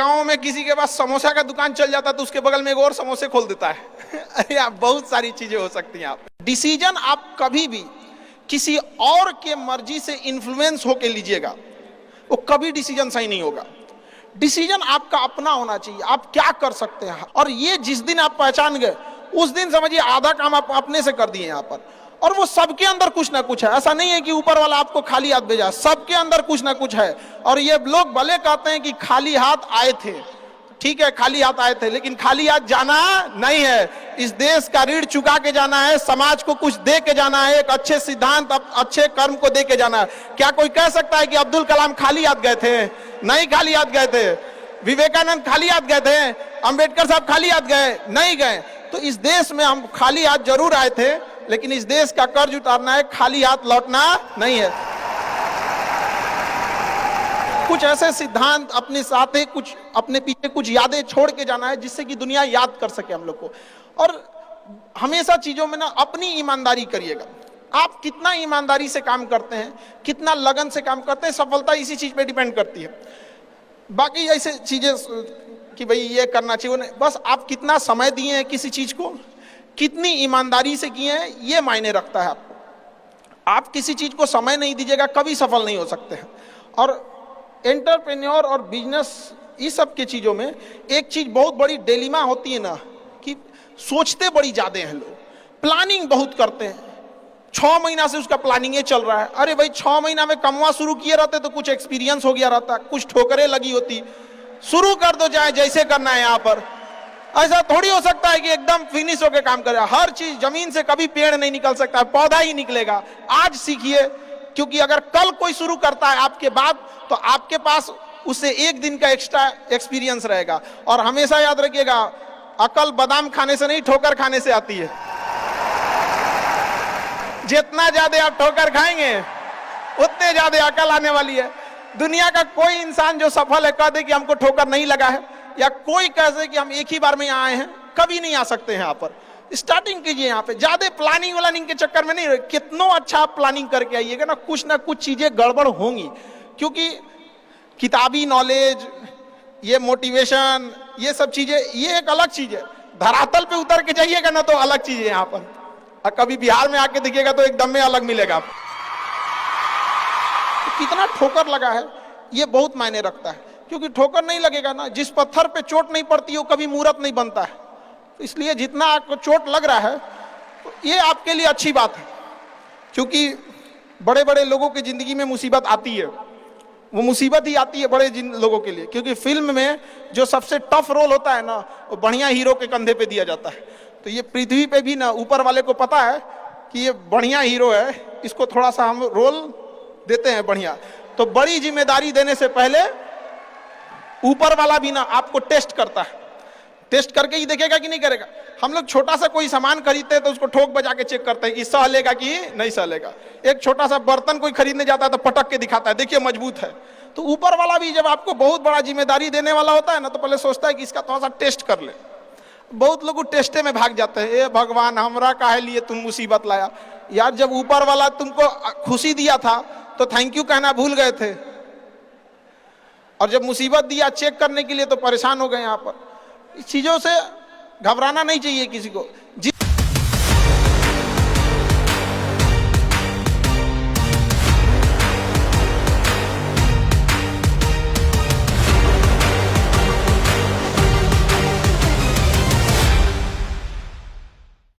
गांव में किसी के पास समोसा का दुकान चल जाता तो उसके बगल में एक और समोसे खोल देता है। अरे आप बहुत सारी चीजें हो सकती हैं। आप डिसीजन आप कभी भी किसी और के मर्जी से इन्फ्लुएंस होके लीजिएगा, वो कभी डिसीजन सही नहीं होगा। डिसीजन आपका अपना होना चाहिए, आप क्या कर सकते हैं। और ये जिस दिन आप पहचान गए उस दिन समझिए आधा काम आप अपने से कर दिए यहाँ पर। और वो सबके अंदर कुछ ना कुछ है, ऐसा नहीं है कि ऊपर वाला आपको खाली हाथ भेजा, सबके अंदर कुछ ना कुछ है। और ये लोग भले कहते हैं कि खाली हाथ आए थे, ठीक है खाली हाथ आए थे, लेकिन खाली हाथ जाना नहीं है। इस देश का ऋण चुका के जाना है, समाज को कुछ दे के जाना है, एक अच्छे सिद्धांत अच्छे कर्म को दे के जाना है। क्या कोई कह सकता है कि अब्दुल कलाम खाली हाथ गए थे? नहीं खाली हाथ गए थे। विवेकानंद खाली हाथ गए थे? अंबेडकर साहब खाली हाथ गए? नहीं गए। तो इस देश में हम खाली हाथ जरूर आए थे, लेकिन इस देश का कर्ज उतारना है, खाली हाथ लौटना नहीं है। कुछ ऐसे सिद्धांत अपने साथ है, कुछ अपने पीछे कुछ यादें छोड़ के जाना है जिससे कि दुनिया याद कर सके हम लोग को। और हमेशा चीजों में ना अपनी ईमानदारी करिएगा। आप कितना ईमानदारी से काम करते हैं, कितना लगन से काम करते हैं, सफलता इसी चीज पे डिपेंड करती है। बाकी ऐसे चीजें कि भाई ये करना चाहिए, बस आप कितना समय दिए हैं किसी चीज को, कितनी ईमानदारी से किए हैं, ये मायने रखता है आपको। आप किसी चीज को समय नहीं दीजिएगा, कभी सफल नहीं हो सकते हैं। और एंटरप्रेन्योर और बिजनेस इस सब की चीजों में एक चीज बहुत बड़ी डिलेमा होती है ना, कि सोचते बड़ी ज्यादा हैं लोग, प्लानिंग बहुत करते हैं। 6 महीना से उसका प्लानिंग ये चल रहा है। अरे भाई 6 महीना में कमवा शुरू किए रहते तो कुछ एक्सपीरियंस हो गया रहता, कुछ ठोकरें लगी होती। शुरू कर दो, चाहे जैसे करना है। यहाँ पर ऐसा थोड़ी हो सकता है कि एकदम फिनिश होकर काम करे। हर चीज, जमीन से कभी पेड़ नहीं निकल सकता, पौधा ही निकलेगा। आज सीखिए, क्योंकि अगर कल कोई शुरू करता है आपके बाद, तो आपके पास उससे एक दिन का एक्स्ट्रा एक्सपीरियंस रहेगा। और हमेशा याद रखिएगा, अकल बादाम खाने से नहीं, ठोकर खाने से आती है। जितना ज्यादा आप ठोकर खाएंगे उतने ज्यादा अकल आने वाली है। दुनिया का कोई इंसान जो सफल है कह दे कि हमको ठोकर नहीं लगा है, या कोई कह दे कि हम एक ही बार में यहाँ आए हैं, कभी नहीं आ सकते हैं। यहाँ पर स्टार्टिंग कीजिए, यहाँ पे ज्यादा प्लानिंग व्लानिंग के चक्कर में नहीं रहे। कितना अच्छा आप प्लानिंग करके आइएगा ना कुछ चीजें गड़बड़ होंगी। क्योंकि किताबी नॉलेज, ये मोटिवेशन, ये सब चीजें, ये एक अलग चीज है। धरातल पे उतर के जाइएगा ना तो अलग चीज है। यहाँ पर और कभी बिहार में आके देखिएगा तो एकदम में अलग मिलेगा। तो कितना ठोकर लगा है ये बहुत मायने रखता है। क्योंकि ठोकर नहीं लगेगा ना, जिस पत्थर पे चोट नहीं पड़ती वो कभी मूर्त नहीं बनता है। तो इसलिए जितना आपको चोट लग रहा है तो ये आपके लिए अच्छी बात है। क्योंकि बड़े बड़े लोगों की जिंदगी में मुसीबत आती है, वो मुसीबत ही आती है बड़े लोगों के लिए। क्योंकि फिल्म में जो सबसे टफ रोल होता है ना, वो बढ़िया हीरो के कंधे पे दिया जाता है। तो ये पृथ्वी पे भी ना ऊपर वाले को पता है कि ये बढ़िया हीरो है, इसको थोड़ा सा हम रोल देते हैं बढ़िया। तो बड़ी जिम्मेदारी देने से पहले ऊपर वाला भी ना आपको टेस्ट करता है। टेस्ट करके ही देखेगा कि नहीं करेगा। हम लोग छोटा सा कोई सामान खरीदते हैं तो उसको ठोक बजा के चेक करते हैं कि सह लेगा कि नहीं सह लेगा। एक छोटा सा बर्तन कोई खरीदने जाता है तो पटक के दिखाता है, देखिए मजबूत है। तो ऊपर वाला भी जब आपको बहुत बड़ा जिम्मेदारी देने वाला होता है ना, तो पहले सोचता है कि इसका थोड़ा सा टेस्ट कर ले। बहुत लोग टेस्टे में भाग जाते हैं। ए भगवान, हमरा काहे लिए तुम मुसीबत लाया यार। जब ऊपर वाला तुमको खुशी दिया था तो थैंक यू कहना भूल गए थे, और जब मुसीबत दिया चेक करने के लिए तो परेशान हो गए। यहाँ पर इस चीजों से घबराना नहीं चाहिए किसी को।